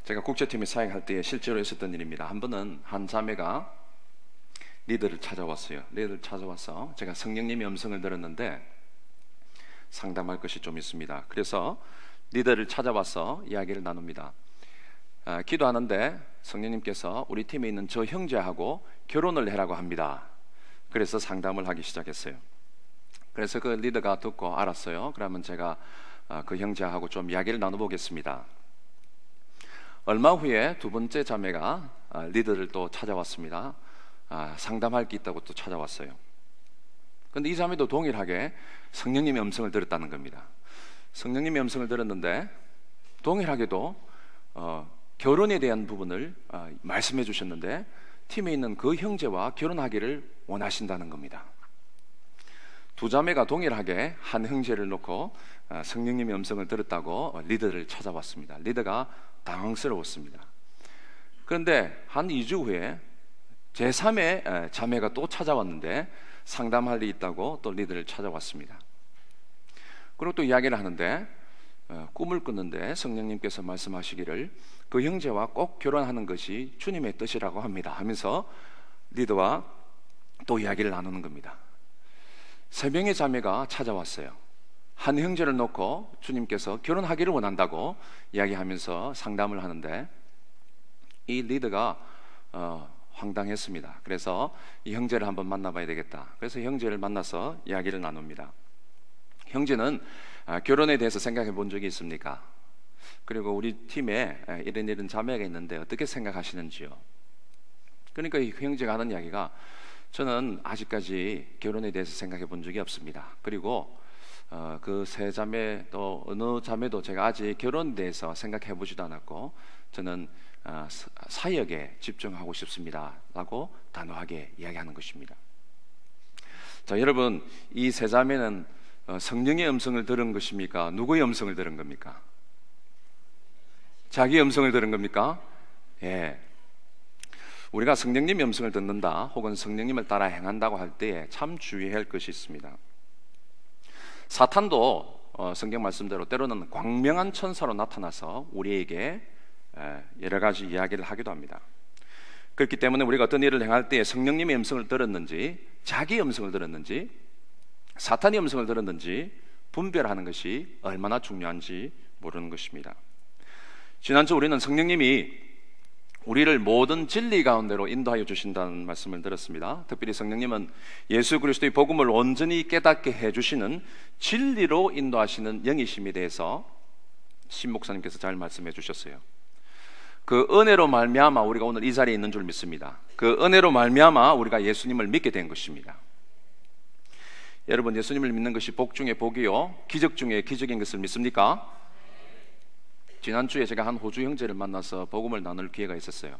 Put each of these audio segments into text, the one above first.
제가 국제팀에 사역할 때 실제로 있었던 일입니다. 한 번은 한 자매가 리더를 찾아왔어요. 리더를 찾아와서 제가 성령님의 음성을 들었는데 상담할 것이 좀 있습니다. 그래서 리더를 찾아와서 이야기를 나눕니다. 기도하는데 성령님께서 우리 팀에 있는 저 형제하고 결혼을 해라고 합니다. 그래서 상담을 하기 시작했어요. 그래서 그 리더가 듣고 알았어요. 그러면 제가 그 형제하고 좀 이야기를 나눠보겠습니다. 얼마 후에 두 번째 자매가 리더를 또 찾아왔습니다. 상담할 게 있다고 또 찾아왔어요. 그런데 이 자매도 동일하게 성령님의 음성을 들었다는 겁니다. 성령님의 음성을 들었는데 동일하게도 결혼에 대한 부분을 말씀해 주셨는데 팀에 있는 그 형제와 결혼하기를 원하신다는 겁니다. 두 자매가 동일하게 한 형제를 놓고 성령님의 음성을 들었다고 리더를 찾아왔습니다. 리더가 당황스러웠습니다. 그런데 한 2주 후에 제3의 자매가 또 찾아왔는데 상담할 일이 있다고 또 리더를 찾아왔습니다. 그리고 또 이야기를 하는데 꿈을 꿨는데 성령님께서 말씀하시기를 그 형제와 꼭 결혼하는 것이 주님의 뜻이라고 합니다 하면서 리더와 또 이야기를 나누는 겁니다. 3명의 자매가 찾아왔어요. 한 형제를 놓고 주님께서 결혼하기를 원한다고 이야기하면서 상담을 하는데 이 리더가 황당했습니다. 그래서 이 형제를 한번 만나봐야 되겠다. 그래서 형제를 만나서 이야기를 나눕니다. 형제는 결혼에 대해서 생각해 본 적이 있습니까? 그리고 우리 팀에 이런 자매가 있는데 어떻게 생각하시는지요? 그러니까 이 형제가 하는 이야기가 저는 아직까지 결혼에 대해서 생각해 본 적이 없습니다. 그리고 그 세 자매 또 어느 자매도 제가 아직 결혼에 대해서 생각해 보지도 않았고 저는 사역에 집중하고 싶습니다 라고 단호하게 이야기하는 것입니다. 자, 여러분, 이 세 자매는 성령의 음성을 들은 것입니까? 누구의 음성을 들은 겁니까? 자기의 음성을 들은 겁니까? 예. 우리가 성령님의 음성을 듣는다 혹은 성령님을 따라 행한다고 할 때에 참 주의해야 할 것이 있습니다. 사탄도 성경 말씀대로 때로는 광명한 천사로 나타나서 우리에게 여러 가지 이야기를 하기도 합니다. 그렇기 때문에 우리가 어떤 일을 행할 때에 성령님의 음성을 들었는지 자기의 음성을 들었는지 사탄의 음성을 들었는지 분별하는 것이 얼마나 중요한지 모르는 것입니다. 지난주 우리는 성령님이 우리를 모든 진리 가운데로 인도하여 주신다는 말씀을 들었습니다. 특별히 성령님은 예수 그리스도의 복음을 온전히 깨닫게 해주시는 진리로 인도하시는 영이심에 대해서 신 목사님께서 잘 말씀해 주셨어요. 그 은혜로 말미암아 우리가 오늘 이 자리에 있는 줄 믿습니다. 그 은혜로 말미암아 우리가 예수님을 믿게 된 것입니다. 여러분, 예수님을 믿는 것이 복 중에 복이요 기적 중에 기적인 것을 믿습니까? 지난주에 제가 한 호주 형제를 만나서 복음을 나눌 기회가 있었어요.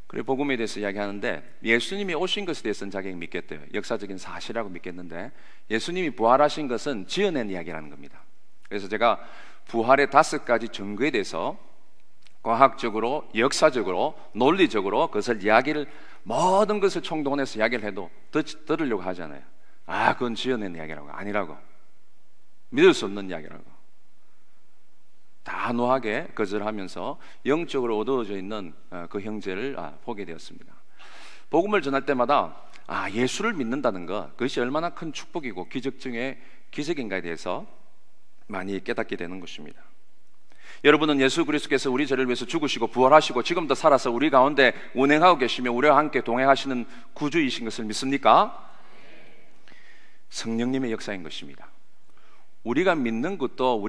그리고 복음에 대해서 이야기하는데 예수님이 오신 것에 대해서는 자기가 믿겠대요. 역사적인 사실이라고 믿겠는데 예수님이 부활하신 것은 지어낸 이야기라는 겁니다. 그래서 제가 부활의 5가지 증거에 대해서 과학적으로, 역사적으로, 논리적으로 그것을 이야기를 모든 것을 총동원해서 이야기를 해도 들으려고 하잖아요. 그건 지어낸 이야기라고. 아니라고. 믿을 수 없는 이야기라고. 단호하게 거절하면서 영적으로 어두워져 있는 그 형제를 보게 되었습니다. 복음을 전할 때마다 예수를 믿는다는 것, 그것이 얼마나 큰 축복이고 기적 중에 기적인가에 대해서 많이 깨닫게 되는 것입니다. 여러분은 예수 그리스도께서 우리 죄를 위해서 죽으시고 부활하시고 지금도 살아서 우리 가운데 운행하고 계시며 우리와 함께 동행하시는 구주이신 것을 믿습니까? 성령님의 역사인 것입니다. 우리가 믿는 것도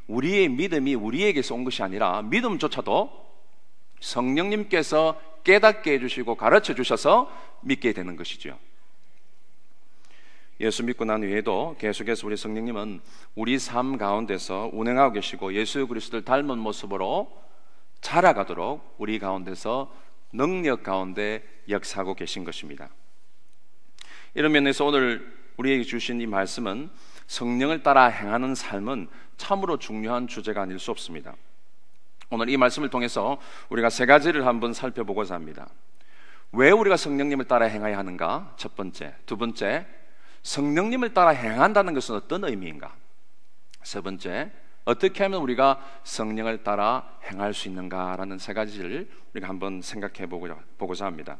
우리의 믿음이 우리에게서 온 것이 아니라 믿음조차도 성령님께서 깨닫게 해주시고 가르쳐 주셔서 믿게 되는 것이죠. 예수 믿고 난 후에도 계속해서 우리 성령님은 우리 삶 가운데서 운행하고 계시고 예수 그리스도를 닮은 모습으로 자라가도록 우리 가운데서 능력 가운데 역사하고 계신 것입니다. 이런 면에서 오늘 우리에게 주신 이 말씀은 성령을 따라 행하는 삶은 참으로 중요한 주제가 아닐 수 없습니다. 오늘 이 말씀을 통해서 우리가 3가지를 한번 살펴보고자 합니다. 왜 우리가 성령님을 따라 행해야 하는가? 첫 번째. 두 번째, 성령님을 따라 행한다는 것은 어떤 의미인가? 세 번째, 어떻게 하면 우리가 성령을 따라 행할 수 있는가라는 세 가지를 우리가 한번 생각해 보고자 합니다.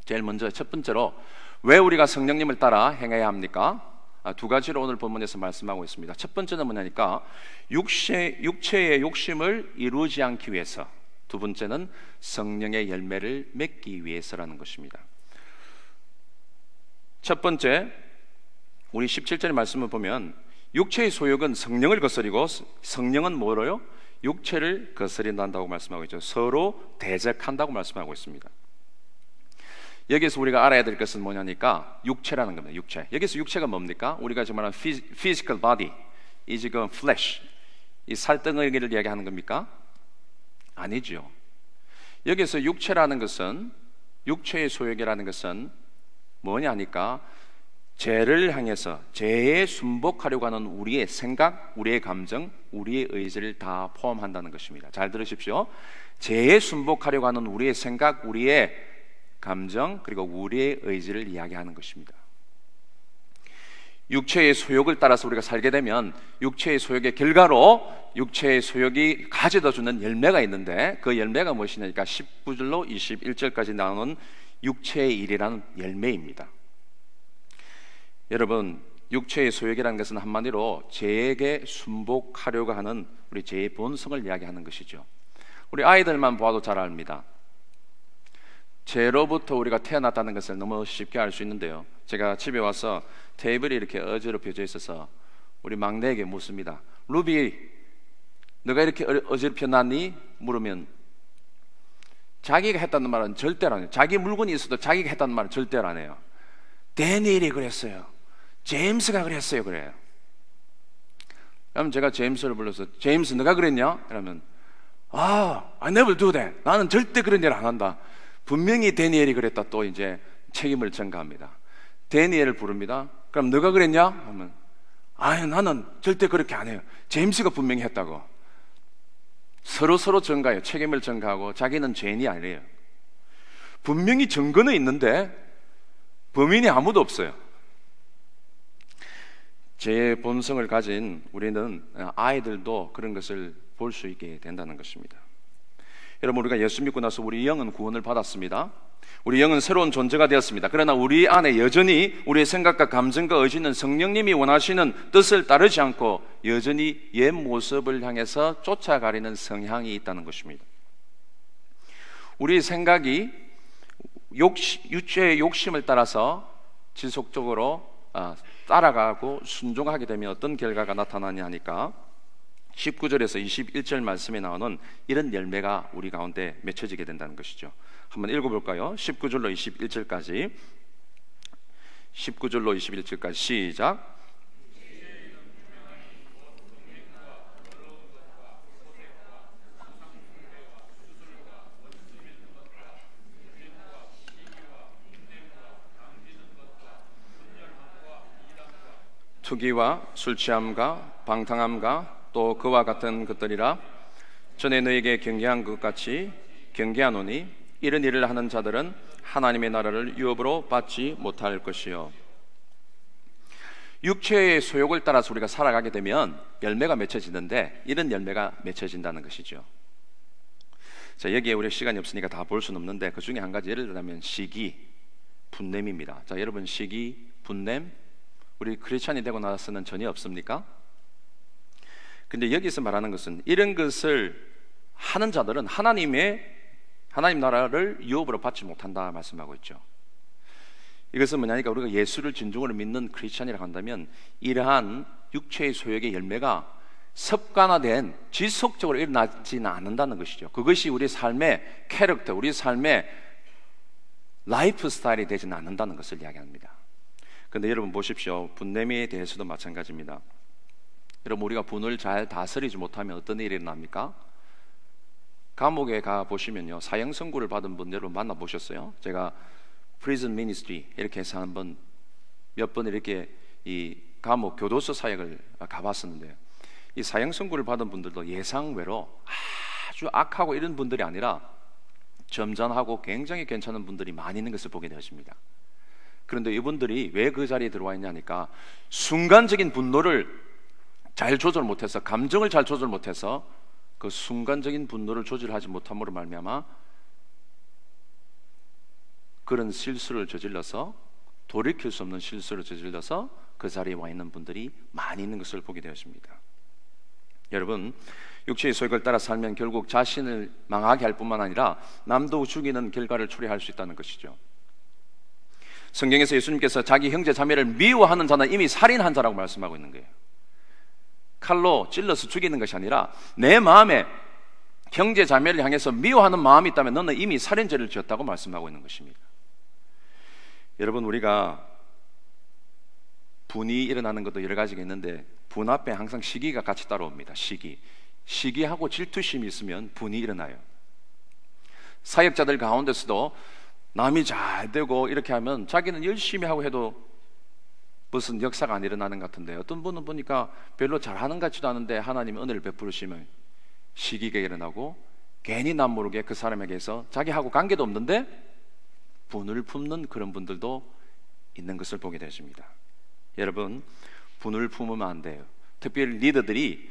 제일 먼저 첫 번째로 왜 우리가 성령님을 따라 행해야 합니까? 두 가지로 오늘 본문에서 말씀하고 있습니다. 첫 번째는 뭐냐니까 육체의 욕심을 이루지 않기 위해서, 두 번째는 성령의 열매를 맺기 위해서라는 것입니다. 첫 번째, 우리 17절의 말씀을 보면 육체의 소욕은 성령을 거스리고 성령은 뭐로요? 육체를 거스린다고 말씀하고 있죠. 서로 대적한다고 말씀하고 있습니다. 여기서 우리가 알아야 될 것은 뭐냐니까 육체라는 겁니다. 육체. 여기서 육체가 뭡니까? 우리가 지금 말하는 physical body, 이 지금 flesh, 이 살덩어리를 이야기하는 겁니까? 아니죠. 여기서 육체라는 것은, 육체의 소욕이라는 것은 뭐냐니까 죄를 향해서, 죄에 순복하려고 하는 우리의 생각, 우리의 감정, 우리의 의지를 다 포함한다는 것입니다. 잘 들으십시오. 죄에 순복하려고 하는 우리의 생각, 우리의 감정, 그리고 우리의 의지를 이야기하는 것입니다. 육체의 소욕을 따라서 우리가 살게 되면 육체의 소욕의 결과로 육체의 소욕이 가져다주는 열매가 있는데, 그 열매가 무엇이냐니까 19절로 21절까지 나오는 육체의 일이라는 열매입니다. 여러분, 육체의 소욕이라는 것은 한마디로 죄에게 순복하려고 하는 우리 죄의 본성을 이야기하는 것이죠. 우리 아이들만 보아도 잘 압니다. 죄로부터 우리가 태어났다는 것을 너무 쉽게 알 수 있는데요, 제가 집에 와서 테이블이 이렇게 어지럽혀져 있어서 우리 막내에게 묻습니다. 루비, 너가 이렇게 어지럽혀놨니? 물으면 자기가 했다는 말은 절대로 안 해요. 자기 물건이 있어도 자기가 했다는 말은 절대로 안 해요. 데니엘이 그랬어요, 제임스가 그랬어요, 그래요. 그러면 제가 제임스를 불러서 제임스 너가 그랬냐? 그러면 I never do that. 나는 절대 그런 일 안 한다. 분명히 데니엘이 그랬다. 또 이제 책임을 전가합니다. 데니엘을 부릅니다. 그럼 너가 그랬냐? 하면 나는 절대 그렇게 안 해요. 제임스가 분명히 했다고. 서로 전가해요. 책임을 전가하고 자기는 죄인이 아니에요. 분명히 증거는 있는데 범인이 아무도 없어요. 죄의 본성을 가진 우리는, 아이들도 그런 것을 볼 수 있게 된다는 것입니다. 여러분, 우리가 예수 믿고 나서 우리 영은 구원을 받았습니다. 우리 영은 새로운 존재가 되었습니다. 그러나 우리 안에 여전히 우리의 생각과 감정과 의지는 성령님이 원하시는 뜻을 따르지 않고 여전히 옛 모습을 향해서 쫓아가려는 성향이 있다는 것입니다. 우리의 생각이 육체의 욕심을 따라서 지속적으로 따라가고 순종하게 되면 어떤 결과가 나타나냐 하니까 19절에서 21절 말씀에 나오는 이런 열매가 우리 가운데 맺혀지게 된다는 것이죠. 한번 읽어볼까요? 19절로 21절까지 19절로 21절까지 시작. 투기와 술취함과 방탕함과 또 그와 같은 것들이라. 전에 너에게 경계한 것 같이 경계하노니 이런 일을 하는 자들은 하나님의 나라를 유업으로 받지 못할 것이요. 육체의 소욕을 따라서 우리가 살아가게 되면 열매가 맺혀지는데 이런 열매가 맺혀진다는 것이죠. 자, 여기에 우리 시간이 없으니까 다 볼 수는 없는데 그 중에 한 가지, 예를 들면 시기, 분냄입니다. 자, 여러분, 시기, 분냄, 우리 크리스찬이 되고 나서는 전혀 없습니까? 근데 여기서 말하는 것은 이런 것을 하는 자들은 하나님 나라를 유업으로 받지 못한다 말씀하고 있죠. 이것은 뭐냐니까 우리가 예수를 진정으로 믿는 크리스찬이라고 한다면 이러한 육체의 소욕의 열매가 습관화된 지속적으로 일어나지는 않는다는 것이죠. 그것이 우리 삶의 캐릭터, 우리 삶의 라이프 스타일이 되지는 않는다는 것을 이야기합니다. 그런데 여러분 보십시오. 분냄에 대해서도 마찬가지입니다. 여러분, 우리가 분을 잘 다스리지 못하면 어떤 일이 일어납니까? 감옥에 가 보시면요, 사형 선고를 받은 분 여러분 만나 보셨어요? 제가 프리즌 미니스트리 이렇게 해서 몇 번 이렇게 이 감옥 교도소 사역을 가봤었는데요, 이 사형 선고를 받은 분들도 예상외로 아주 악하고 이런 분들이 아니라 점잖하고 굉장히 괜찮은 분들이 많이 있는 것을 보게 되었습니다. 그런데 이분들이 왜 그 자리에 들어와 있냐니까 순간적인 분노를 잘 조절 못해서, 감정을 잘 조절 못해서 그 순간적인 분노를 조절하지 못함으로 말미암아 그런 실수를 저질러서, 돌이킬 수 없는 실수를 저질러서 그 자리에 와 있는 분들이 많이 있는 것을 보게 되었습니다. 여러분, 육체의 소욕을 따라 살면 결국 자신을 망하게 할 뿐만 아니라 남도 죽이는 결과를 초래할 수 있다는 것이죠. 성경에서 예수님께서 자기 형제 자매를 미워하는 자는 이미 살인한 자라고 말씀하고 있는 거예요. 칼로 찔러서 죽이는 것이 아니라 내 마음에 형제 자매를 향해서 미워하는 마음이 있다면 너는 이미 살인죄를 지었다고 말씀하고 있는 것입니다. 여러분, 우리가 분이 일어나는 것도 여러 가지가 있는데 분 앞에 항상 시기가 같이 따라옵니다. 시기하고 질투심이 있으면 분이 일어나요. 사역자들 가운데서도 남이 잘 되고 이렇게 하면 자기는 열심히 하고 해도 무슨 역사가 안 일어나는 것 같은데, 어떤 분은 보니까 별로 잘하는 것 같지도 않은데 하나님이 은혜를 베푸시면 시기가 일어나고 괜히 남 모르게 그 사람에게서 자기하고 관계도 없는데 분을 품는 그런 분들도 있는 것을 보게 되십니다. 여러분, 분을 품으면 안 돼요. 특별히 리더들이,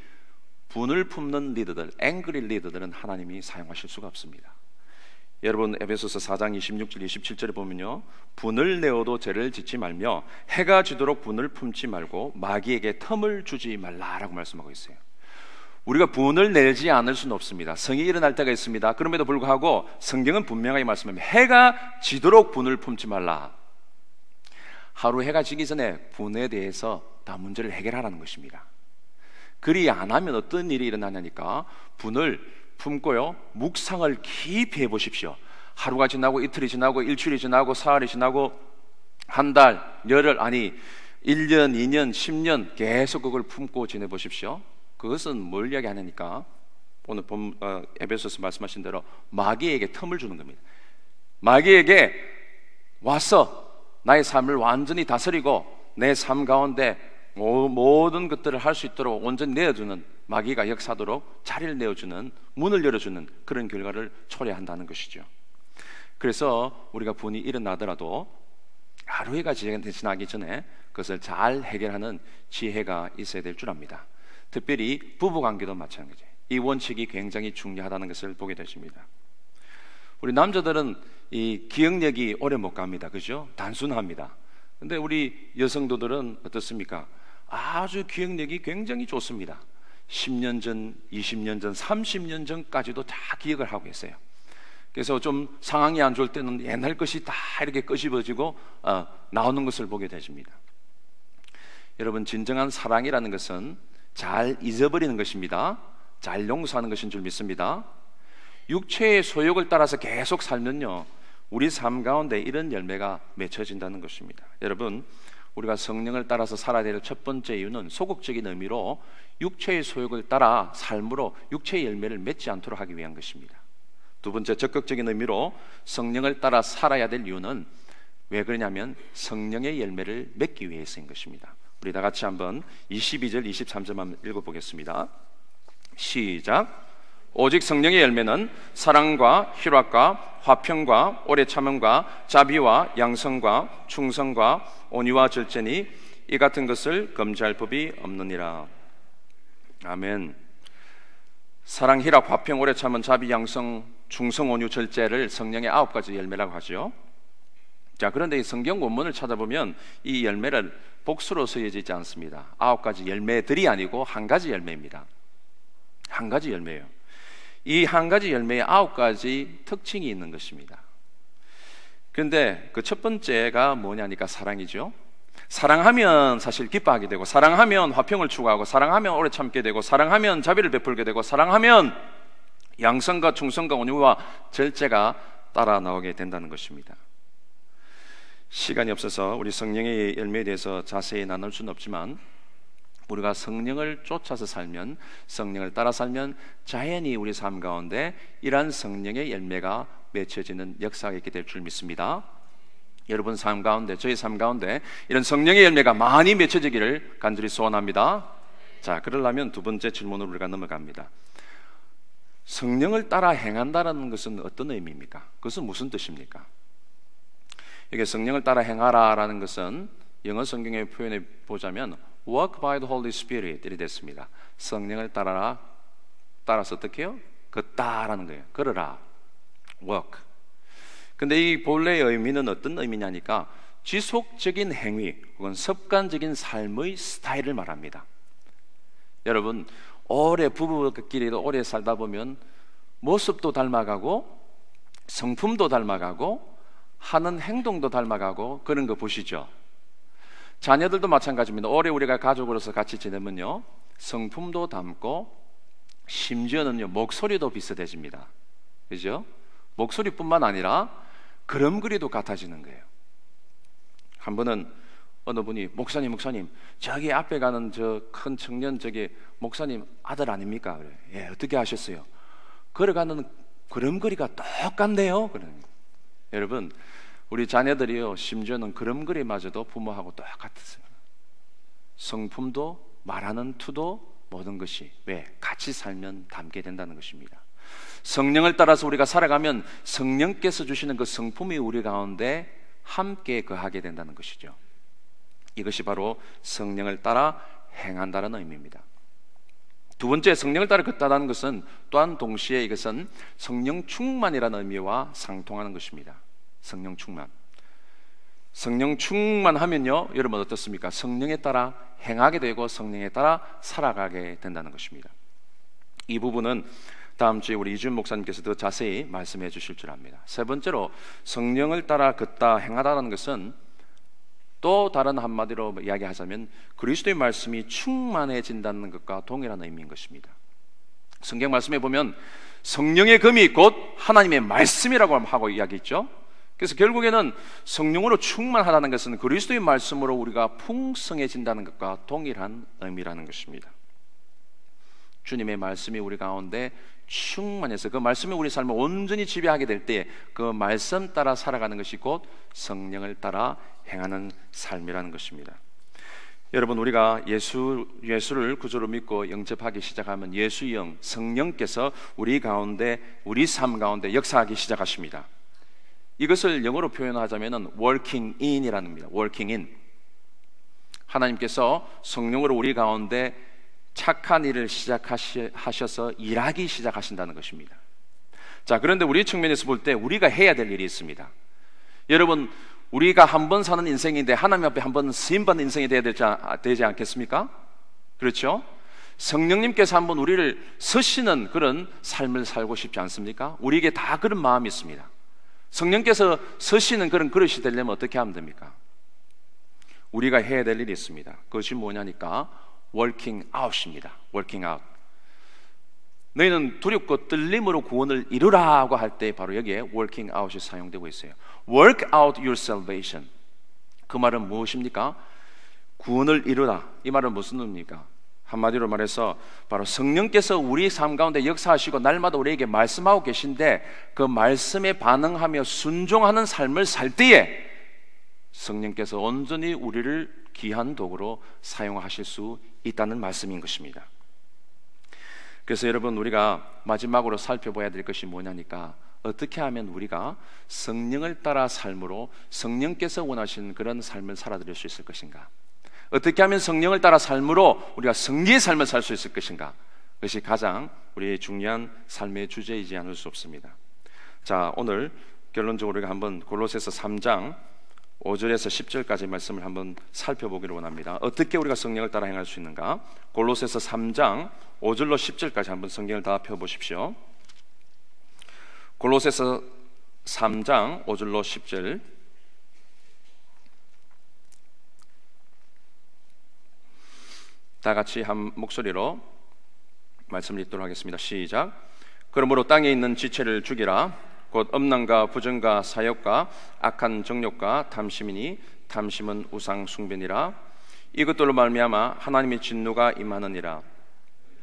분을 품는 리더들, 앵그리 리더들은 하나님이 사용하실 수가 없습니다. 여러분, 에베소서 4장 26절 27절에 보면요, 분을 내어도 죄를 짓지 말며 해가 지도록 분을 품지 말고 마귀에게 틈을 주지 말라라고 말씀하고 있어요. 우리가 분을 내지 않을 수는 없습니다. 성이 일어날 때가 있습니다. 그럼에도 불구하고 성경은 분명하게 말씀합니다. 해가 지도록 분을 품지 말라. 하루 해가 지기 전에 분에 대해서 다 문제를 해결하라는 것입니다. 그리 안 하면 어떤 일이 일어나냐니까, 분을 품고요, 묵상을 깊이 해보십시오. 하루가 지나고 이틀이 지나고 일주일이 지나고 사흘이 지나고 한 달, 열흘, 아니 1년, 2년, 10년 계속 그걸 품고 지내보십시오. 그것은 뭘 이야기하냐니까, 오늘 에베소서 말씀하신 대로 마귀에게 틈을 주는 겁니다. 마귀에게 와서 나의 삶을 완전히 다스리고 내 삶 가운데 모든 것들을 할 수 있도록 온전히 내어주는, 마귀가 역사도록 자리를 내어주는, 문을 열어주는 그런 결과를 초래한다는 것이죠. 그래서 우리가 분이 일어나더라도 하루해가 지나기 전에 그것을 잘 해결하는 지혜가 있어야 될 줄 압니다. 특별히 부부관계도 마찬가지예요. 이 원칙이 굉장히 중요하다는 것을 보게 되십니다. 우리 남자들은 이 기억력이 오래 못 갑니다. 그죠? 단순합니다. 근데 우리 여성도들은 어떻습니까? 아주 기억력이 굉장히 좋습니다. 10년 전, 20년 전, 30년 전까지도 다 기억을 하고 있어요. 그래서 좀 상황이 안 좋을 때는 옛날 것이 다 이렇게 끄집어지고 나오는 것을 보게 되십니다. 여러분, 진정한 사랑이라는 것은 잘 잊어버리는 것입니다. 잘 용서하는 것인 줄 믿습니다. 육체의 소욕을 따라서 계속 살면요, 우리 삶 가운데 이런 열매가 맺혀진다는 것입니다. 여러분, 우리가 성령을 따라서 살아야 될 첫 번째 이유는 소극적인 의미로 육체의 소욕을 따라 삶으로 육체의 열매를 맺지 않도록 하기 위한 것입니다. 두 번째, 적극적인 의미로 성령을 따라 살아야 될 이유는 왜 그러냐면 성령의 열매를 맺기 위해서인 것입니다. 우리 다 같이 한번 22절 23절 한번 읽어보겠습니다. 시작. 오직 성령의 열매는 사랑과 희락과 화평과 오래 참음과 자비와 양성과 충성과 온유와 절제니 이 같은 것을 금지할 법이 없느니라. 아멘. 사랑, 희락, 화평, 오래 참음, 자비, 양성, 충성, 온유, 절제를 성령의 9가지 열매라고 하죠. 자, 그런데 이 성경 원문을 찾아보면 이 열매를 복수로 쓰여져 있지 않습니다. 9가지 열매들이 아니고 한 가지 열매입니다. 한 가지 열매예요. 이 한 가지 열매에 9가지 특징이 있는 것입니다. 그런데 그 첫 번째가 뭐냐니까 사랑이죠. 사랑하면 사실 기뻐하게 되고, 사랑하면 화평을 추구하고, 사랑하면 오래 참게 되고, 사랑하면 자비를 베풀게 되고, 사랑하면 양성과 충성과 온유와 절제가 따라 나오게 된다는 것입니다. 시간이 없어서 우리 성령의 열매에 대해서 자세히 나눌 수는 없지만, 우리가 성령을 쫓아서 살면, 성령을 따라 살면 자연히 우리 삶 가운데 이러한 성령의 열매가 맺혀지는 역사가 있게 될 줄 믿습니다. 여러분 삶 가운데, 저희 삶 가운데 이런 성령의 열매가 많이 맺혀지기를 간절히 소원합니다. 자, 그러려면 두 번째 질문으로 우리가 넘어갑니다. 성령을 따라 행한다는 것은 어떤 의미입니까? 그것은 무슨 뜻입니까? 이게 성령을 따라 행하라라는 것은 영어 성경의 표현에 보자면 walk by the Holy Spirit 이렇게 됐습니다. 성령을 따라서 어떻게 해요? 걷다라는 거예요. 걸어라. walk. 근데 이 본래의 의미는 어떤 의미냐니까 지속적인 행위 혹은 습관적인 삶의 스타일을 말합니다. 여러분, 오래 부부끼리도 오래 살다 보면 모습도 닮아가고 성품도 닮아가고 하는 행동도 닮아가고 그런 거 보시죠. 자녀들도 마찬가지입니다. 오래 우리가 가족으로서 같이 지내면요, 성품도 닮고 심지어는요 목소리도 비슷해집니다. 그죠? 목소리뿐만 아니라 걸음걸이도 같아지는 거예요. 한 번은 어느 분이 목사님 저기 앞에 가는 저 큰 청년 저기 목사님 아들 아닙니까? 그래. 예, 어떻게 하셨어요? 걸어가는 걸음걸이가 똑같네요. 그러는. 여러분, 우리 자녀들이요 심지어는 걸음걸이마저도 부모하고 똑같았어요. 성품도 말하는 투도 모든 것이 왜? 같이 살면 닮게 된다는 것입니다. 성령을 따라서 우리가 살아가면 성령께서 주시는 그 성품이 우리 가운데 함께 거하게 된다는 것이죠. 이것이 바로 성령을 따라 행한다는 의미입니다. 두 번째, 성령을 따라 걷다라는 것은 또한 동시에 이것은 성령 충만이라는 의미와 상통하는 것입니다. 성령 충만. 성령 충만하면요, 여러분 어떻습니까? 성령에 따라 행하게 되고 성령에 따라 살아가게 된다는 것입니다. 이 부분은 다음 주에 우리 이준 목사님께서 더 자세히 말씀해 주실 줄 압니다. 세 번째로, 성령을 따라 걷다 행하다는 것은 또 다른 한마디로 이야기하자면 그리스도의 말씀이 충만해진다는 것과 동일한 의미인 것입니다. 성경 말씀에 보면 성령의 검이 곧 하나님의 말씀이라고 하고 이야기했죠. 그래서 결국에는 성령으로 충만하다는 것은 그리스도의 말씀으로 우리가 풍성해진다는 것과 동일한 의미라는 것입니다. 주님의 말씀이 우리 가운데 충만해서 그 말씀이 우리 삶을 온전히 지배하게 될 때 그 말씀 따라 살아가는 것이 곧 성령을 따라 행하는 삶이라는 것입니다. 여러분, 우리가 예수를 구주로 믿고 영접하기 시작하면 예수의 영, 성령께서 우리 가운데, 우리 삶 가운데 역사하기 시작하십니다. 이것을 영어로 표현하자면 working in이라는 겁니다. working in. 하나님께서 성령으로 우리 가운데 착한 일을 시작하셔서 일하기 시작하신다는 것입니다. 자, 그런데 우리 측면에서 볼 때 우리가 해야 될 일이 있습니다. 여러분, 우리가 한 번 사는 인생인데 하나님 앞에 한 번 쓰임받는 인생이 되지 않겠습니까? 그렇죠? 성령님께서 한번 우리를 서시는 그런 삶을 살고 싶지 않습니까? 우리에게 다 그런 마음이 있습니다. 성령께서 서시는 그런 그릇이 되려면 어떻게 하면 됩니까? 우리가 해야 될 일이 있습니다. 그것이 뭐냐니까 working out입니다. working out. 너희는 두렵고 떨림으로 구원을 이루라고 할 때 바로 여기에 working out이 사용되고 있어요. Work out your salvation. 그 말은 무엇입니까? 구원을 이루라. 이 말은 무슨 의미입니까? 한마디로 말해서 바로 성령께서 우리 삶 가운데 역사하시고 날마다 우리에게 말씀하고 계신데 그 말씀에 반응하며 순종하는 삶을 살 때에 성령께서 온전히 우리를 귀한 도구로 사용하실 수 있다는 말씀인 것입니다. 그래서 여러분, 우리가 마지막으로 살펴봐야 될 것이 뭐냐니까 어떻게 하면 우리가 성령을 따라 삶으로 성령께서 원하시는 그런 삶을 살아드릴 수 있을 것인가? 어떻게 하면 성령을 따라 삶으로 우리가 성리의 삶을 살 수 있을 것인가? 그것이 가장 우리의 중요한 삶의 주제이지 않을 수 없습니다. 자, 오늘 결론적으로 우리가 한번 골로새서 3장 5절에서 10절까지 말씀을 한번 살펴보기를 원합니다. 어떻게 우리가 성령을 따라 행할 수 있는가? 골로새서 3장 5절로 10절까지 한번 성경을 다 펴보십시오. 골로새서 3장 5절로 10절. 다 같이 한 목소리로 말씀을 읽도록 하겠습니다. 시작. 그러므로 땅에 있는 지체를 죽이라. 곧 음란과 부정과 사욕과 악한 정욕과 탐심이니 탐심은 우상 숭배니라. 이것들로 말미암아 하나님의 진노가 임하느니라.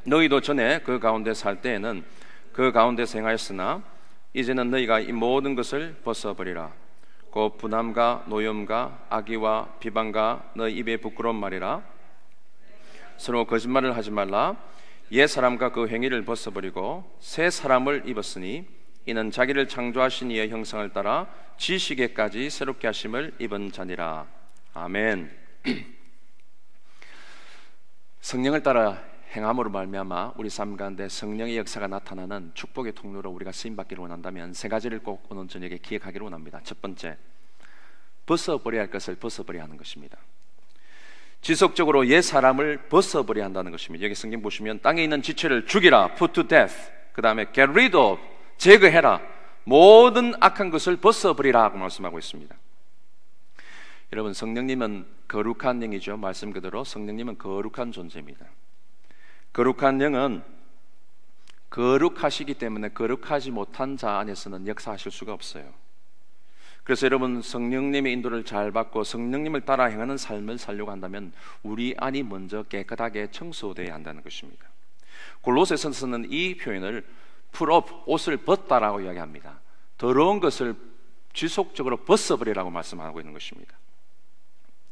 너희도 전에 그 가운데 살 때에는 그 가운데서 행하였으나 이제는 너희가 이 모든 것을 벗어버리라. 곧 분함과 노염과 악의와 비방과 너희 입의 부끄러운 말이라. 서로 거짓말을 하지 말라. 옛 사람과 그 행위를 벗어버리고 새 사람을 입었으니 이는 자기를 창조하신 이의 형상을 따라 지식에까지 새롭게 하심을 입은 자니라. 아멘. 성령을 따라 행함으로 말미암아 우리 삶 가운데 성령의 역사가 나타나는 축복의 통로로 우리가 쓰임받기를 원한다면 세 가지를 꼭 오늘 저녁에 기억하기를 원합니다. 첫 번째, 벗어버려야 할 것을 벗어버려야 하는 것입니다. 지속적으로 옛 사람을 벗어버려야 한다는 것입니다. 여기 성경 보시면 땅에 있는 지체를 죽이라, put to death. 그 다음에 get rid of, 제거해라. 모든 악한 것을 벗어버리라 하고 말씀하고 있습니다. 여러분, 성령님은 거룩한 영이죠. 말씀 그대로 성령님은 거룩한 존재입니다. 거룩한 영은 거룩하시기 때문에 거룩하지 못한 자 안에서는 역사하실 수가 없어요. 그래서 여러분, 성령님의 인도를 잘 받고 성령님을 따라 행하는 삶을 살려고 한다면 우리 안이 먼저 깨끗하게 청소되어야 한다는 것입니다. 골로새서는 이 표현을 풀 업, 옷을 벗다라고 이야기합니다. 더러운 것을 지속적으로 벗어버리라고 말씀하고 있는 것입니다.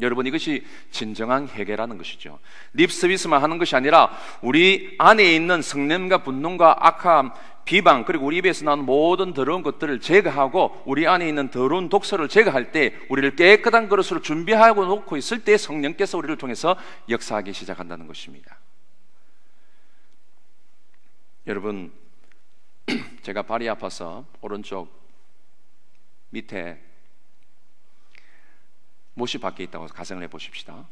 여러분, 이것이 진정한 회개라는 것이죠. 립 서비스만 하는 것이 아니라 우리 안에 있는 성냄과 분노과 악함, 비방, 그리고 우리 입에서 나오는 모든 더러운 것들을 제거하고 우리 안에 있는 더러운 독소를 제거할 때 우리를 깨끗한 그릇으로 준비하고 놓고 있을 때 성령께서 우리를 통해서 역사하기 시작한다는 것입니다. 여러분, 제가 발이 아파서 오른쪽 밑에 못이 박혀 있다고 가정을 해보십시다.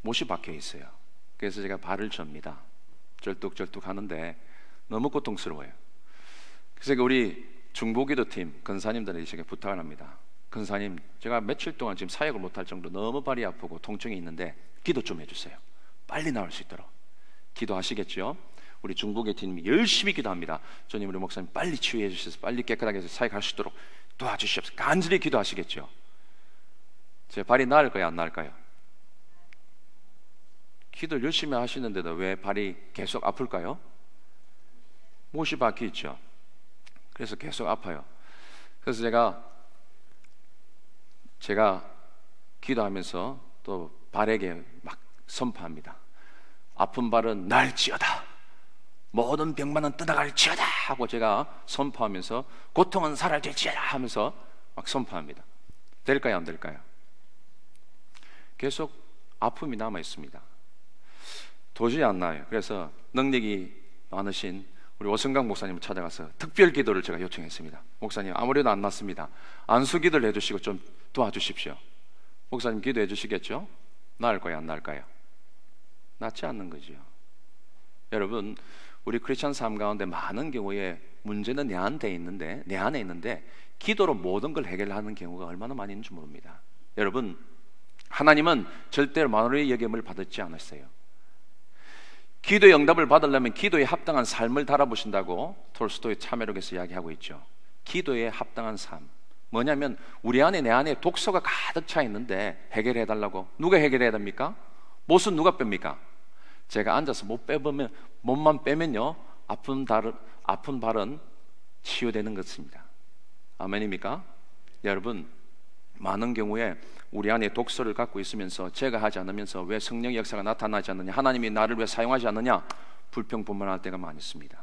못이 박혀 있어요. 그래서 제가 발을 쩉니다. 절뚝절뚝 하는데 너무 고통스러워요. 그래서 우리 중보기도팀 근사님들에게 부탁을 합니다. 근사님, 제가 며칠 동안 지금 사역을 못할 정도로 너무 발이 아프고 통증이 있는데 기도 좀 해주세요. 빨리 나을 수 있도록. 기도하시겠죠? 우리 중보기도팀이 열심히 기도합니다. 주님, 우리 목사님 빨리 치유해 주셔서 빨리 깨끗하게 해서 사역할 수 있도록 도와주시옵소서. 간절히 기도하시겠죠? 제 발이 나을까요, 안 나을까요? 기도를 열심히 하시는데도 왜 발이 계속 아플까요? 못이 박혀 있죠. 그래서 계속 아파요. 그래서 제가 기도하면서 또 발에게 막 선포합니다. 아픈 발은 날지어다. 모든 병만은 떠나갈지어다 하고 제가 선포하면서 고통은 사라질지어다 하면서 막 선포합니다. 될까요, 안 될까요? 계속 아픔이 남아 있습니다. 도저히 안 나아요. 그래서 능력이 많으신 우리 오성강 목사님을 찾아가서 특별 기도를 제가 요청했습니다. 목사님, 아무래도 안 낫습니다. 안수 기도를 해주시고 좀 도와주십시오. 목사님 기도해 주시겠죠? 나을까요, 안 나을까요? 낫지 않는 거죠. 여러분, 우리 크리스찬 삶 가운데 많은 경우에 문제는 내 안에 있는데 기도로 모든 걸 해결하는 경우가 얼마나 많이 있는지 모릅니다. 여러분, 하나님은 절대로 만원의 여김을 받지 않았어요. 기도의 응답을 받으려면 기도에 합당한 삶을 달아보신다고 톨스토이 참회록에서 이야기하고 있죠. 기도에 합당한 삶, 뭐냐면 우리 안에, 내 안에 독소가 가득 차 있는데 해결해 달라고. 누가 해결해야 됩니까? 못은 누가 뺍니까? 제가 앉아서 못만 빼면요, 아픈 발은 치유되는 것입니다. 아멘입니까? 여러분, 많은 경우에 우리 안에 독소를 갖고 있으면서 제거하지 않으면서 왜 성령의 역사가 나타나지 않느냐, 하나님이 나를 왜 사용하지 않느냐, 불평불만할 때가 많이 있습니다.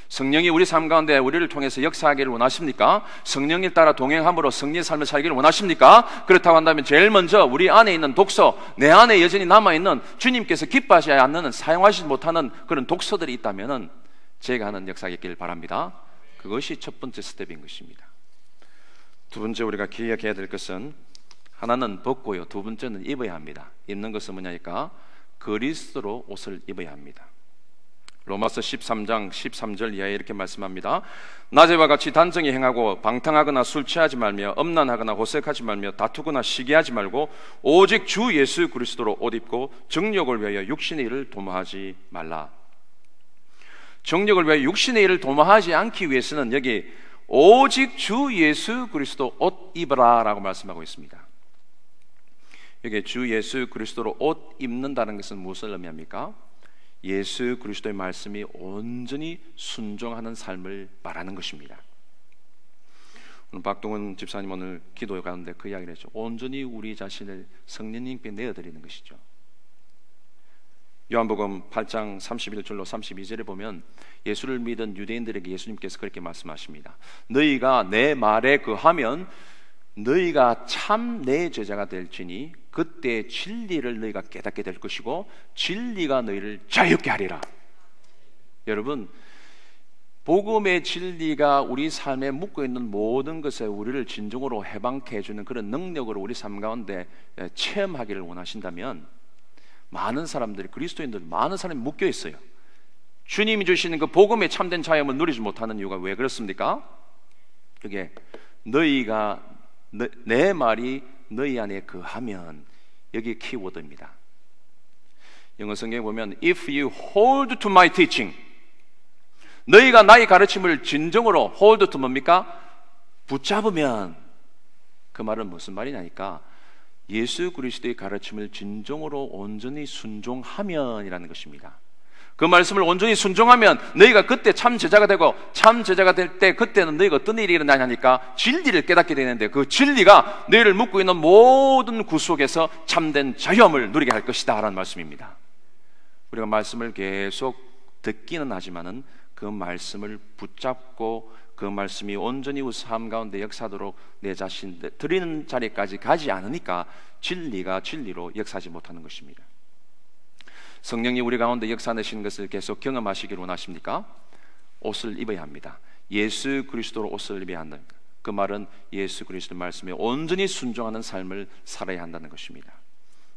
성령이 우리 삶 가운데 우리를 통해서 역사하기를 원하십니까? 성령을 따라 동행함으로 성리의 삶을 살기를 원하십니까? 그렇다고 한다면 제일 먼저 우리 안에 있는 독소, 내 안에 여전히 남아있는 주님께서 기뻐하지 않는, 사용하지 못하는 그런 독소들이 있다면 제거하는 역사가 있기를 바랍니다. 그것이 첫 번째 스텝인 것입니다. 두 번째 우리가 기억해야 될 것은, 하나는 벗고요, 두 번째는 입어야 합니다. 입는 것은 뭐냐니까 그리스도로 옷을 입어야 합니다. 로마서 13장 13절 이하에 이렇게 말씀합니다. 낮에와 같이 단정히 행하고 방탕하거나 술 취하지 말며 음란하거나 호색하지 말며 다투거나 시기하지 말고 오직 주 예수 그리스도로 옷 입고 정욕을 위하여 육신의 일을 도모하지 말라. 정욕을 위하여 육신의 일을 도모하지 않기 위해서는 여기 오직 주 예수 그리스도 옷 입으라 라고 말씀하고 있습니다. 여기 주 예수 그리스도로 옷 입는다는 것은 무엇을 의미합니까? 예수 그리스도의 말씀이 온전히 순종하는 삶을 말하는 것입니다. 오늘 박동원 집사님 오늘 기도 가운데 그 이야기를 했죠. 온전히 우리 자신을 성령님께 내어드리는 것이죠. 요한복음 8장 31절로 32절에 보면 예수를 믿은 유대인들에게 예수님께서 그렇게 말씀하십니다. 너희가 내 말에 거하면 너희가 참 내 제자가 될지니 그때 진리를 너희가 깨닫게 될 것이고 진리가 너희를 자유롭게 하리라. 여러분, 복음의 진리가 우리 삶에 묻고 있는 모든 것에 우리를 진정으로 해방케 해주는 그런 능력으로 우리 삶 가운데 체험하기를 원하신다면, 많은 사람들이, 그리스도인들 많은 사람이 묶여 있어요. 주님이 주시는 그 복음의 참된 자유함을 누리지 못하는 이유가 왜 그렇습니까? 그게 너희가 내 말이 너희 안에 거하면, 여기 키워드입니다. 영어 성경에 보면 If you hold to my teaching, 너희가 나의 가르침을 진정으로 hold to 뭡니까? 붙잡으면, 그 말은 무슨 말이냐니까 예수 그리스도의 가르침을 진정으로 온전히 순종하면이라는 것입니다. 그 말씀을 온전히 순종하면 너희가 그때 참 제자가 되고, 참 제자가 될 때 그때는 너희가 어떤 일이 일어나냐니까 진리를 깨닫게 되는데, 그 진리가 너희를 묶고 있는 모든 구속에서 참된 자유함을 누리게 할 것이다 라는 말씀입니다. 우리가 말씀을 계속 듣기는 하지만은 그 말씀을 붙잡고 그 말씀이 온전히 우리 삶 가운데 역사하도록 내 자신 드리는 자리까지 가지 않으니까 진리가 진리로 역사하지 못하는 것입니다. 성령이 우리 가운데 역사하시는 것을 계속 경험하시기를 원하십니까? 옷을 입어야 합니다. 예수 그리스도로 옷을 입어야 한다. 그 말은 예수 그리스도 말씀에 온전히 순종하는 삶을 살아야 한다는 것입니다.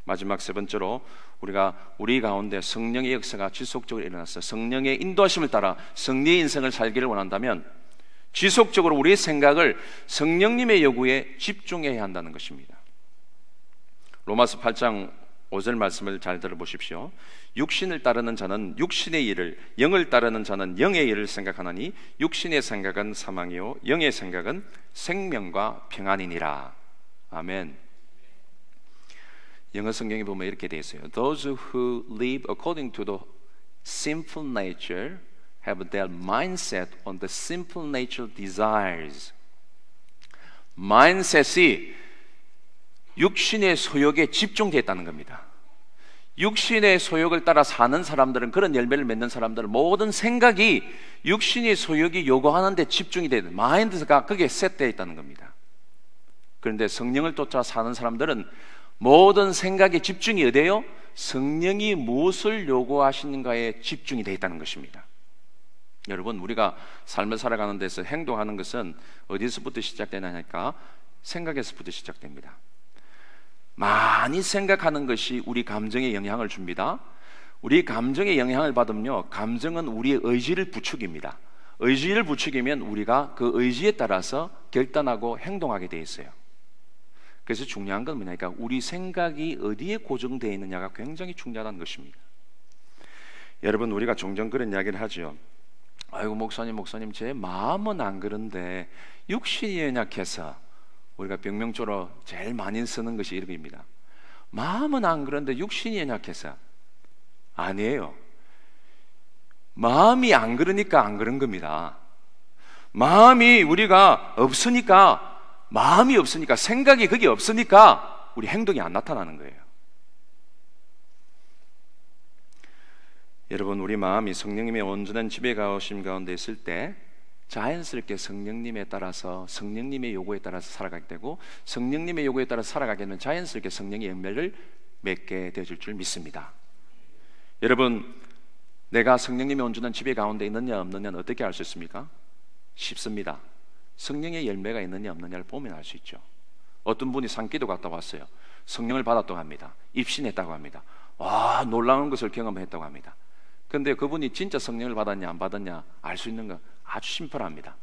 마지막 세 번째로, 우리가 우리 가운데 성령의 역사가 지속적으로 일어나서 성령의 인도하심을 따라 성리의 인생을 살기를 원한다면 지속적으로 우리의 생각을 성령님의 요구에 집중해야 한다는 것입니다. 로마서 8장 5절 말씀을 잘 들어보십시오. 육신을 따르는 자는 육신의 일을, 영을 따르는 자는 영의 일을 생각하나니 육신의 생각은 사망이요 영의 생각은 생명과 평안이니라. 아멘. 영어 성경에 보면 이렇게 되어 있어요. Those who live according to the sinful nature have their mindset on the sinful nature desires. mindset이 육신의 소욕에 집중되어 있다는 겁니다. 육신의 소욕을 따라 사는 사람들은, 그런 열매를 맺는 사람들은 모든 생각이 육신의 소욕이 요구하는 데 집중이 되는, 마인드가 거기에 셋되어 있다는 겁니다. 그런데 성령을 쫓아 사는 사람들은 모든 생각의 집중이 어디에요? 성령이 무엇을 요구하시는가에 집중이 되어 있다는 것입니다. 여러분, 우리가 삶을 살아가는 데서 행동하는 것은 어디서부터 시작되냐니까 생각에서부터 시작됩니다. 많이 생각하는 것이 우리 감정에 영향을 줍니다. 우리 감정에 영향을 받으면요, 감정은 우리의 의지를 부추깁니다. 의지를 부추기면 우리가 그 의지에 따라서 결단하고 행동하게 돼 있어요. 그래서 중요한 건 뭐냐니까 우리 생각이 어디에 고정되어 있느냐가 굉장히 중요하다는 것입니다. 여러분, 우리가 종종 그런 이야기를 하죠. 아이고 목사님 제 마음은 안 그런데 육신이 연약해서, 우리가 병명조로 제일 많이 쓰는 것이 이렇습니다. 마음은 안 그런데 육신이 연약해서. 아니에요. 마음이 안 그러니까 안 그런 겁니다. 마음이 우리가 없으니까, 마음이 없으니까, 생각이 그게 없으니까 우리 행동이 안 나타나는 거예요. 여러분, 우리 마음이 성령님의 온전한 지배가오심 가운데 있을 때 자연스럽게 성령님에 따라서, 성령님의 요구에 따라서 살아가게 되고, 성령님의 요구에 따라서 살아가게 되면 자연스럽게 성령의 열매를 맺게 되어질 줄 믿습니다. 여러분, 내가 성령님의 온전한 지배 가운데 있느냐 없느냐는 어떻게 알 수 있습니까? 쉽습니다. 성령의 열매가 있느냐 없느냐를 보면 알 수 있죠. 어떤 분이 산기도 갔다 왔어요. 성령을 받았다고 합니다. 입신했다고 합니다. 와, 놀라운 것을 경험했다고 합니다. 그런데 그분이 진짜 성령을 받았냐 안 받았냐 알 수 있는 건 아주 심플합니다.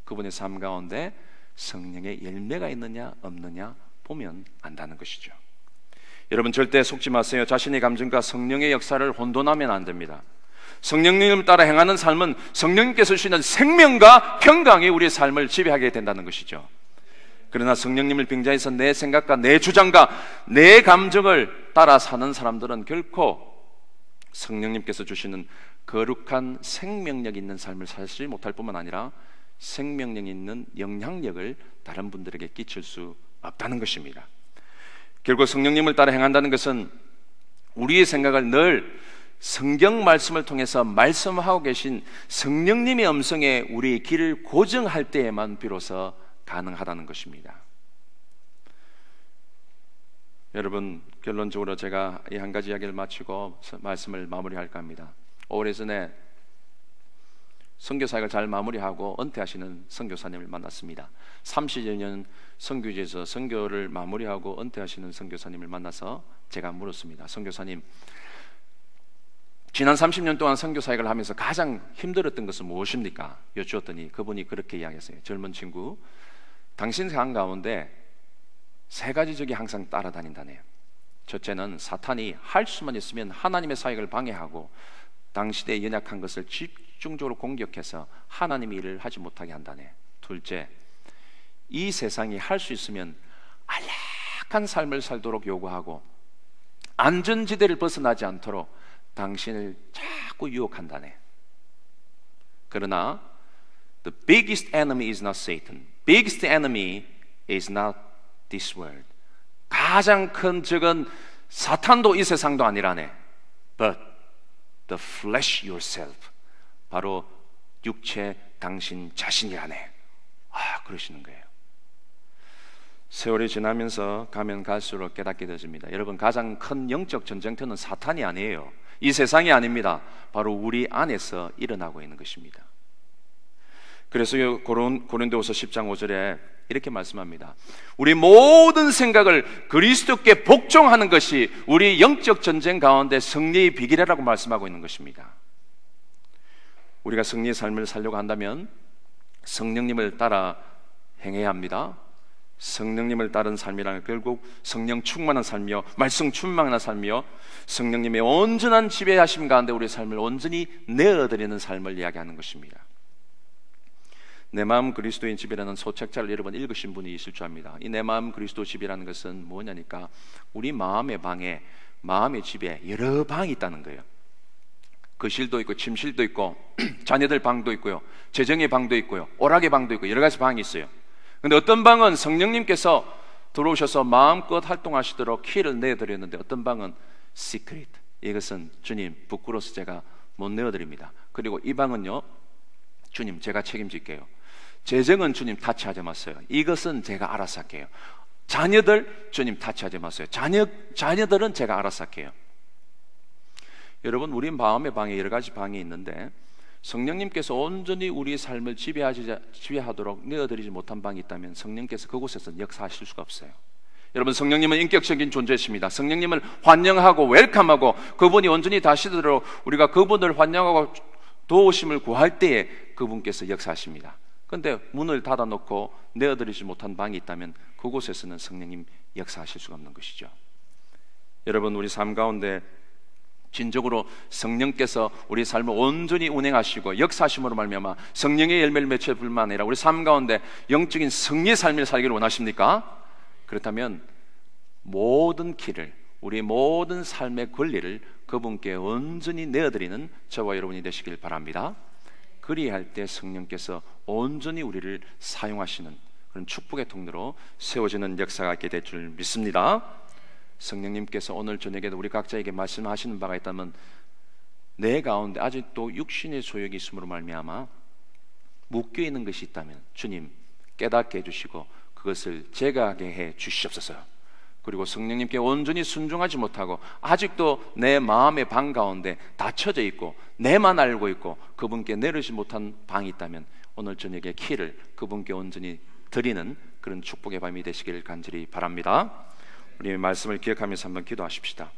그분의 삶 가운데 성령의 열매가 있느냐 없느냐 보면 안다는 것이죠. 여러분, 절대 속지 마세요. 자신의 감정과 성령의 역사를 혼돈하면 안 됩니다. 성령님을 따라 행하는 삶은 성령님께서 주시는 생명과 평강이 우리의 삶을 지배하게 된다는 것이죠. 그러나 성령님을 빙자해서 내 생각과 내 주장과 내 감정을 따라 사는 사람들은 결코 성령님께서 주시는 거룩한 생명력 있는 삶을 살지 못할 뿐만 아니라 생명력 있는 영향력을 다른 분들에게 끼칠 수 없다는 것입니다. 결국 성령님을 따라 행한다는 것은 우리의 생각을 늘 성경 말씀을 통해서 말씀하고 계신 성령님의 음성에 우리의 길을 고정할 때에만 비로소 가능하다는 것입니다. 여러분, 결론적으로 제가 이 한 가지 이야기를 마치고 말씀을 마무리할까 합니다. 오래전에 선교사역을 잘 마무리하고 은퇴하시는 선교사님을 만났습니다. 30여 년 선교지에서 선교를 마무리하고 은퇴하시는 선교사님을 만나서 제가 물었습니다. 선교사님, 지난 30년 동안 선교사역을 하면서 가장 힘들었던 것은 무엇입니까? 여쭈었더니 그분이 그렇게 이야기했어요. 젊은 친구, 당신 삶 가운데 세 가지 적이 항상 따라다닌다네요. 첫째는 사탄이 할 수만 있으면 하나님의 사역을 방해하고 당신의 연약한 것을 집중적으로 공격해서 하나님의 일을 하지 못하게 한다네. 둘째, 이 세상이 할 수 있으면 안락한 삶을 살도록 요구하고 안전지대를 벗어나지 않도록 당신을 자꾸 유혹한다네. 그러나 the biggest enemy is not Satan. Biggest enemy is not this world. 가장 큰 적은 사탄도 이 세상도 아니라네. But the flesh yourself. 바로 육체 당신 자신이라네. 그러시는 거예요. 세월이 지나면서 가면 갈수록 깨닫게 되집니다. 여러분, 가장 큰 영적 전쟁터는 사탄이 아니에요. 이 세상이 아닙니다. 바로 우리 안에서 일어나고 있는 것입니다. 그래서 고린도후서 10장 5절에 이렇게 말씀합니다. 우리 모든 생각을 그리스도께 복종하는 것이 우리 영적 전쟁 가운데 승리의 비결이라고 말씀하고 있는 것입니다. 우리가 승리의 삶을 살려고 한다면 성령님을 따라 행해야 합니다. 성령님을 따른 삶이라는 결국 성령 충만한 삶이요, 말씀 충만한 삶이요, 성령님의 온전한 지배하심 가운데 우리의 삶을 온전히 내어드리는 삶을 이야기하는 것입니다. 내 마음 그리스도인 집이라는 소책자를 여러분 읽으신 분이 있을 줄 압니다. 이 내 마음 그리스도 집이라는 것은 뭐냐니까 우리 마음의 방에, 마음의 집에 여러 방이 있다는 거예요. 거실도 있고 침실도 있고 자녀들 방도 있고요, 재정의 방도 있고요, 오락의 방도 있고 여러 가지 방이 있어요. 근데 어떤 방은 성령님께서 들어오셔서 마음껏 활동하시도록 키를 내드렸는데 어떤 방은 시크릿, 이것은 주님 부끄러워서 제가 못 내어드립니다. 그리고 이 방은요, 주님 제가 책임질게요. 재정은 주님 타치하지 마세요. 이것은 제가 알아서 할게요. 자녀들 주님 타치하지 마세요. 자녀들은 제가 알아서 할게요. 여러분, 우리 마음의 방에 여러 가지 방이 있는데 성령님께서 온전히 우리의 삶을 지배하도록 내어드리지 못한 방이 있다면 성령께서 그곳에서 역사하실 수가 없어요. 여러분, 성령님은 인격적인 존재이십니다. 성령님을 환영하고 웰컴하고 그분이 온전히 다시도록 우리가 그분을 환영하고 도우심을 구할 때에 그분께서 역사하십니다. 그런데 문을 닫아놓고 내어드리지 못한 방이 있다면 그곳에서는 성령님 역사하실 수가 없는 것이죠. 여러분, 우리 삶 가운데 진정으로 성령께서 우리 삶을 온전히 운행하시고 역사하심으로 말미암아 성령의 열매를 맺을 뿐만 아니라 우리 삶 가운데 영적인 승리의 삶을 살기를 원하십니까? 그렇다면 모든 길을, 우리 모든 삶의 권리를 그분께 온전히 내어드리는 저와 여러분이 되시길 바랍니다. 그리할 때 성령께서 온전히 우리를 사용하시는 그런 축복의 통로로 세워지는 역사가 있게 될 줄 믿습니다. 성령님께서 오늘 저녁에도 우리 각자에게 말씀하시는 바가 있다면 내 가운데 아직도 육신의 소욕이 있음으로 말미암아 묶여있는 것이 있다면 주님 깨닫게 해주시고 그것을 제거하게 해 주시옵소서. 그리고 성령님께 온전히 순종하지 못하고 아직도 내 마음의 방 가운데 닫혀져 있고 내만 알고 있고 그분께 내리지 못한 방이 있다면 오늘 저녁에 키를 그분께 온전히 드리는 그런 축복의 밤이 되시길 간절히 바랍니다. 우리 말씀을 기억하면서 한번 기도하십시다.